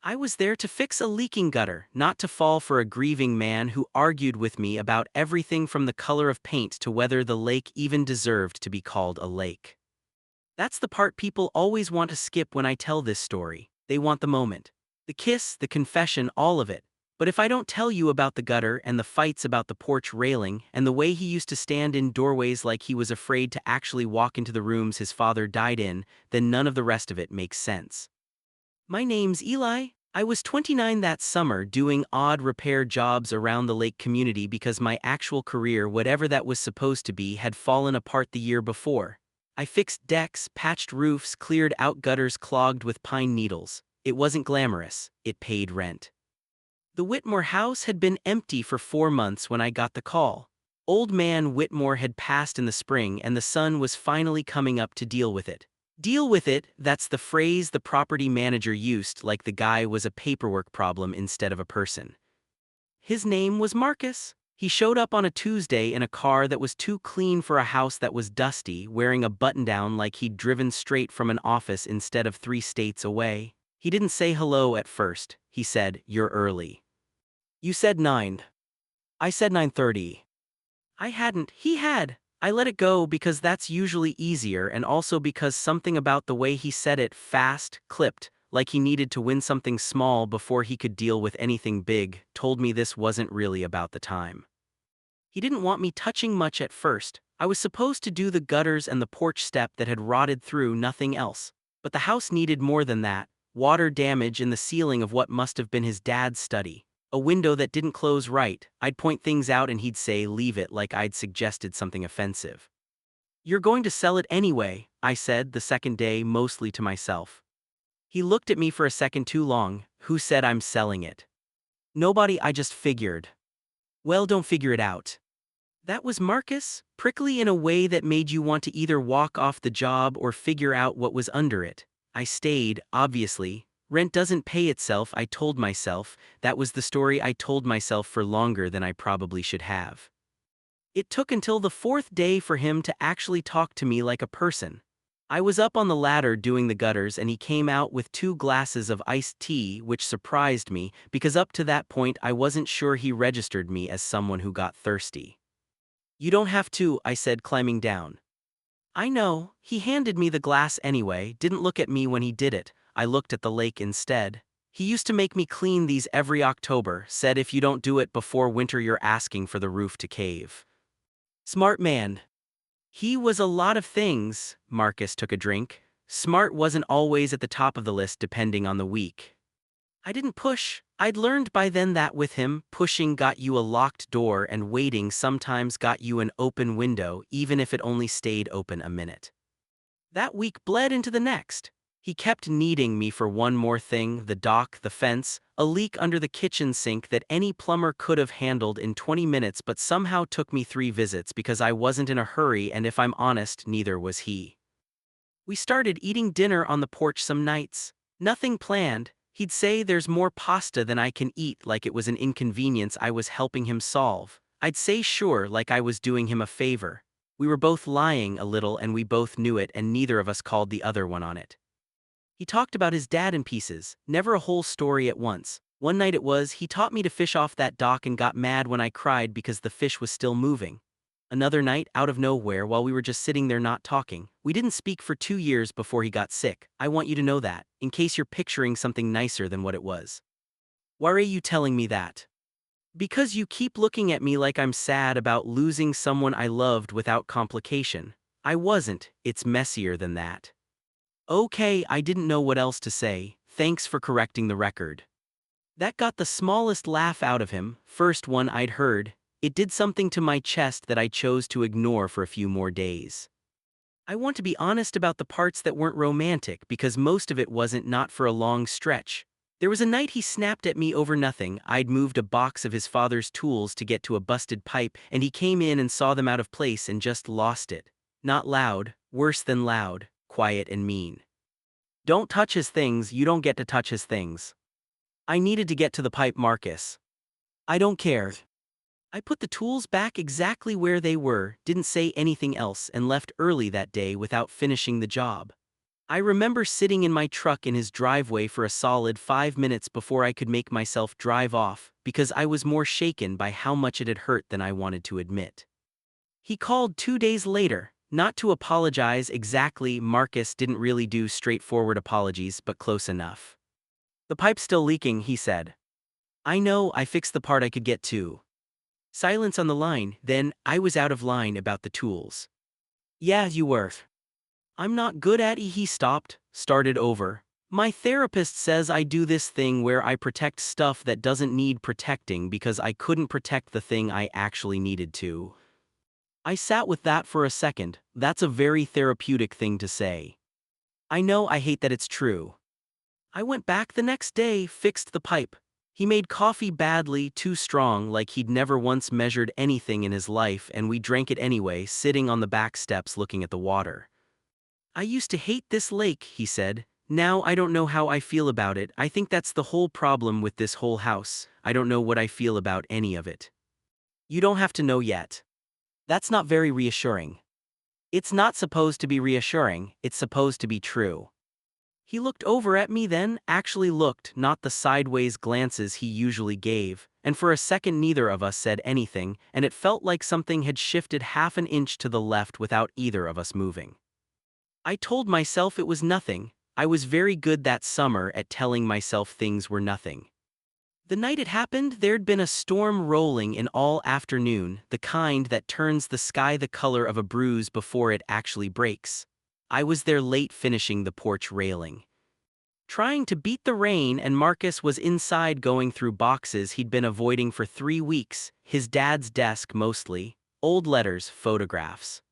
I was there to fix a leaking gutter, not to fall for a grieving man who argued with me about everything from the color of paint to whether the lake even deserved to be called a lake. That's the part people always want to skip when I tell this story. They want the moment. The kiss, the confession, all of it. But if I don't tell you about the gutter and the fights about the porch railing and the way he used to stand in doorways like he was afraid to actually walk into the rooms his father died in, then none of the rest of it makes sense. My name's Eli. I was 29 that summer doing odd repair jobs around the lake community because my actual career, whatever that was supposed to be, had fallen apart the year before. I fixed decks, patched roofs, cleared out gutters clogged with pine needles. It wasn't glamorous. It paid rent. The Whitmore house had been empty for 4 months when I got the call. Old man Whitmore had passed in the spring and the son was finally coming up to deal with it. Deal with it, that's the phrase the property manager used, like the guy was a paperwork problem instead of a person. His name was Marcus. He showed up on a Tuesday in a car that was too clean for a house that was dusty, wearing a button-down like he'd driven straight from an office instead of 3 states away. He didn't say hello at first. He said, "You're early." "You said 9. I said 9:30. I hadn't. He had. I let it go because that's usually easier and also because something about the way he said it, fast, clipped, like he needed to win something small before he could deal with anything big, told me this wasn't really about the time. He didn't want me touching much at first. I was supposed to do the gutters and the porch step that had rotted through, nothing else. But the house needed more than that. Water damage in the ceiling of what must have been his dad's study. A window that didn't close right. I'd point things out and he'd say, "Leave it," like I'd suggested something offensive. "You're going to sell it anyway," I said the second day, mostly to myself. He looked at me for a second too long. "Who said I'm selling it?" "Nobody, I just figured." "Well, don't figure it out." That was Marcus, prickly in a way that made you want to either walk off the job or figure out what was under it. I stayed, obviously. Rent doesn't pay itself, I told myself. That was the story I told myself for longer than I probably should have. It took until the 4th day for him to actually talk to me like a person. I was up on the ladder doing the gutters and he came out with 2 glasses of iced tea, which surprised me because up to that point I wasn't sure he registered me as someone who got thirsty. "You don't have to," I said, climbing down. "I know." He handed me the glass anyway, didn't look at me when he did it. I looked at the lake instead. "He used to make me clean these every October, said if you don't do it before winter you're asking for the roof to cave." Smart man. He was a lot of things. Marcus took a drink. Smart wasn't always at the top of the list depending on the week. I didn't push. I'd learned by then that with him, pushing got you a locked door and waiting sometimes got you an open window, even if it only stayed open a minute. That week bled into the next. He kept needing me for one more thing: the dock, the fence, a leak under the kitchen sink that any plumber could have handled in 20 minutes but somehow took me 3 visits because I wasn't in a hurry, and if I'm honest, neither was he. We started eating dinner on the porch some nights. Nothing planned. He'd say there's more pasta than I can eat, like it was an inconvenience I was helping him solve. I'd say sure, like I was doing him a favor. We were both lying a little and we both knew it, and neither of us called the other one on it. He talked about his dad in pieces, never a whole story at once. One night it was, he taught me to fish off that dock and got mad when I cried because the fish was still moving. Another night, out of nowhere, while we were just sitting there not talking, we didn't speak for 2 years before he got sick. I want you to know that, in case you're picturing something nicer than what it was. Why are you telling me that? Because you keep looking at me like I'm sad about losing someone I loved without complication. I wasn't. It's messier than that. Okay, I didn't know what else to say. Thanks for correcting the record. That got the smallest laugh out of him, first one I'd heard. It did something to my chest that I chose to ignore for a few more days. I want to be honest about the parts that weren't romantic because most of it wasn't, not for a long stretch. There was a night he snapped at me over nothing. I'd moved a box of his father's tools to get to a busted pipe and he came in and saw them out of place and just lost it. Not loud, worse than loud, quiet and mean. "Don't touch his things, you don't get to touch his things." I needed to get to the pipe, Marcus. "I don't care." I put the tools back exactly where they were, didn't say anything else, and left early that day without finishing the job. I remember sitting in my truck in his driveway for a solid 5 minutes before I could make myself drive off because I was more shaken by how much it had hurt than I wanted to admit. He called 2 days later, not to apologize exactly. Marcus didn't really do straightforward apologies, but close enough. "The pipe's still leaking," he said. "I know, I fixed the part I could get to." Silence on the line, then I was out of line about the tools. "Yeah, you were. I'm not good at it." He stopped, started over. "My therapist says I do this thing where I protect stuff that doesn't need protecting because I couldn't protect the thing I actually needed to." I sat with that for a second. That's a very therapeutic thing to say. I know, I hate that it's true. I went back the next day, fixed the pipe. He made coffee badly, too strong, like he'd never once measured anything in his life, and we drank it anyway, sitting on the back steps looking at the water. "I used to hate this lake," he said. "Now I don't know how I feel about it. I think that's the whole problem with this whole house. I don't know what I feel about any of it." You don't have to know yet. That's not very reassuring. It's not supposed to be reassuring, it's supposed to be true. He looked over at me then, actually looked, not the sideways glances he usually gave, and for a second neither of us said anything, and it felt like something had shifted half an inch to the left without either of us moving. I told myself it was nothing. I was very good that summer at telling myself things were nothing. The night it happened, there'd been a storm rolling in all afternoon, the kind that turns the sky the color of a bruise before it actually breaks. I was there late finishing the porch railing, trying to beat the rain, and Marcus was inside going through boxes he'd been avoiding for 3 weeks, his dad's desk mostly, old letters, photographs.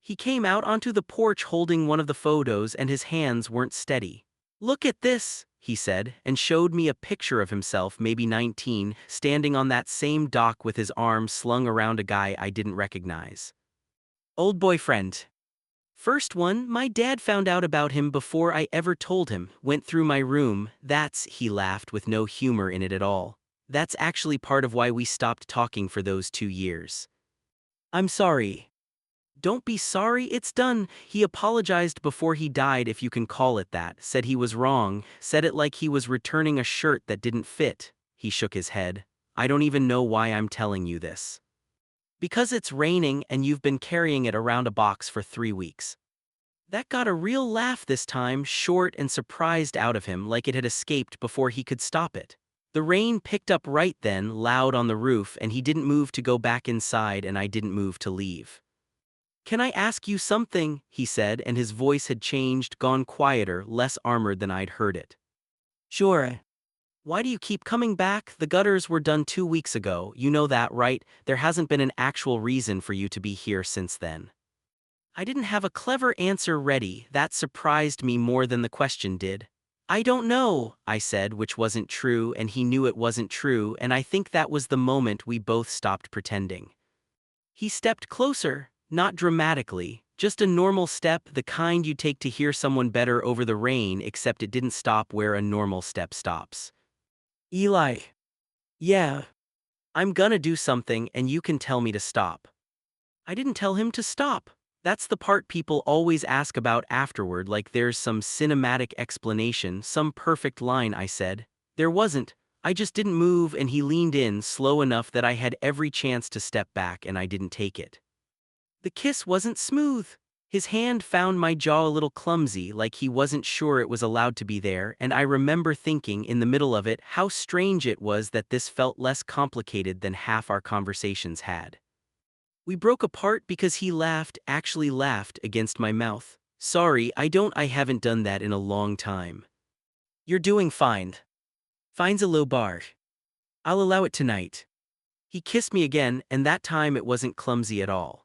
He came out onto the porch holding one of the photos and his hands weren't steady. "Look at this," he said, and showed me a picture of himself, maybe 19, standing on that same dock with his arms slung around a guy I didn't recognize. Old boyfriend. First one, my dad found out about him before I ever told him, went through my room. He laughed with no humor in it at all. "That's actually part of why we stopped talking for those 2 years. I'm sorry." "Don't be sorry, it's done." He apologized before he died, if you can call it that, said he was wrong, said it like he was returning a shirt that didn't fit. He shook his head. "I don't even know why I'm telling you this. Because it's raining and you've been carrying it around a box for 3 weeks. That got a real laugh this time, short and surprised out of him, like it had escaped before he could stop it. The rain picked up right then, loud on the roof, and he didn't move to go back inside and I didn't move to leave. "Can I ask you something?" he said, and his voice had changed, gone quieter, less armored than I'd heard it. "Sure." "Why do you keep coming back? The gutters were done 2 weeks ago, you know that, right? There hasn't been an actual reason for you to be here since then." I didn't have a clever answer ready. That surprised me more than the question did. "I don't know," I said, which wasn't true, and he knew it wasn't true, and I think that was the moment we both stopped pretending. He stepped closer, not dramatically, just a normal step, the kind you take to hear someone better over the rain, except it didn't stop where a normal step stops. "Eli." "Yeah. I'm gonna do something and you can tell me to stop." I didn't tell him to stop. That's the part people always ask about afterward, like there's some cinematic explanation, some perfect line. I said. There wasn't. I just didn't move, and he leaned in slow enough that I had every chance to step back, and I didn't take it. The kiss wasn't smooth. His hand found my jaw a little clumsy, like he wasn't sure it was allowed to be there, and I remember thinking in the middle of it how strange it was that this felt less complicated than half our conversations had. We broke apart because he laughed, actually laughed, against my mouth. "Sorry, I haven't done that in a long time." "You're doing fine." "Fine's a low bar. I'll allow it tonight." He kissed me again, and that time it wasn't clumsy at all.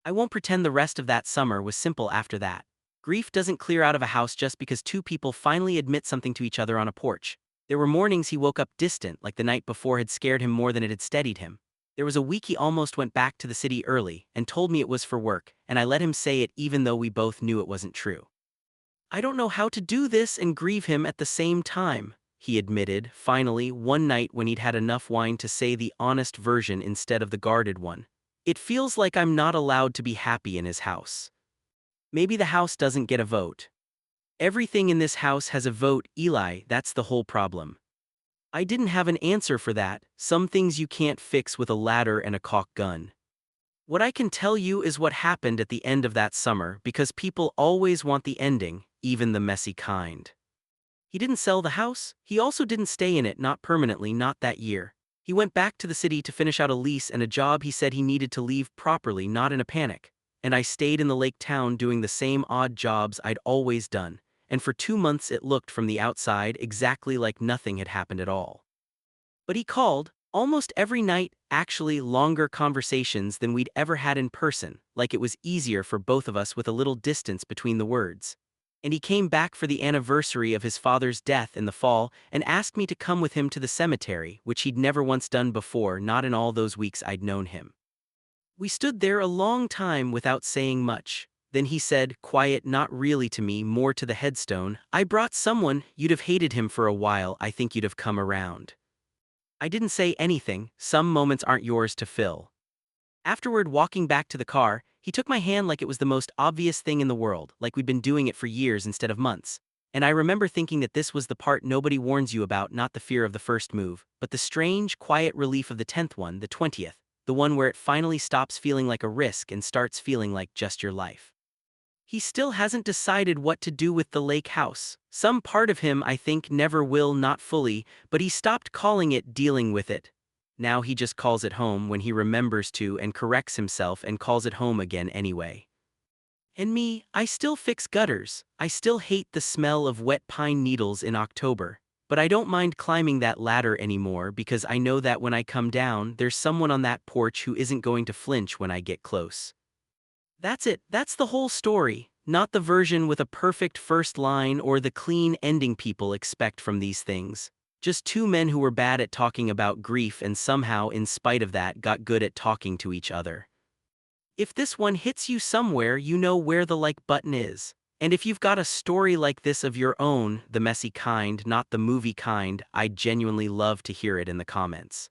I won't pretend the rest of that summer was simple after that. Grief doesn't clear out of a house just because two people finally admit something to each other on a porch. There were mornings he woke up distant, like the night before had scared him more than it had steadied him. There was a week he almost went back to the city early and told me it was for work, and I let him say it even though we both knew it wasn't true. "I don't know how to do this and grieve him at the same time," he admitted, finally, one night when he'd had enough wine to say the honest version instead of the guarded one. "It feels like I'm not allowed to be happy in his house. Maybe the house doesn't get a vote." Everything in this house has a vote, Eli, that's the whole problem. I didn't have an answer for that, some things you can't fix with a ladder and a caulk gun. What I can tell you is what happened at the end of that summer because people always want the ending, even the messy kind. He didn't sell the house, he also didn't stay in it, not permanently, not that year. He went back to the city to finish out a lease and a job he said he needed to leave properly, not in a panic. And I stayed in the lake town doing the same odd jobs I'd always done, and for 2 months it looked from the outside exactly like nothing had happened at all. But he called, almost every night, actually longer conversations than we'd ever had in person, like it was easier for both of us with a little distance between the words. And he came back for the anniversary of his father's death in the fall and asked me to come with him to the cemetery, which he'd never once done before, not in all those weeks I'd known him. We stood there a long time without saying much. Then he said, quiet, not really to me, more to the headstone, I brought someone, you'd have hated him for a while, I think you'd have come around. I didn't say anything, some moments aren't yours to fill. Afterward, walking back to the car, he took my hand like it was the most obvious thing in the world, like we'd been doing it for years instead of months. And I remember thinking that this was the part nobody warns you about, not the fear of the first move, but the strange, quiet relief of the 10th one, the 20th, the one where it finally stops feeling like a risk and starts feeling like just your life. He still hasn't decided what to do with the lake house. Some part of him, I think, never will, not fully, but he stopped calling it dealing with it. Now he just calls it home when he remembers to and corrects himself and calls it home again anyway. And me, I still fix gutters. I still hate the smell of wet pine needles in October. But I don't mind climbing that ladder anymore because I know that when I come down, there's someone on that porch who isn't going to flinch when I get close. That's it, that's the whole story, not the version with a perfect first line or the clean ending people expect from these things. Just two men who were bad at talking about grief and somehow, in spite of that, got good at talking to each other. If this one hits you somewhere, you know where the like button is. And if you've got a story like this of your own, the messy kind, not the movie kind, I'd genuinely love to hear it in the comments.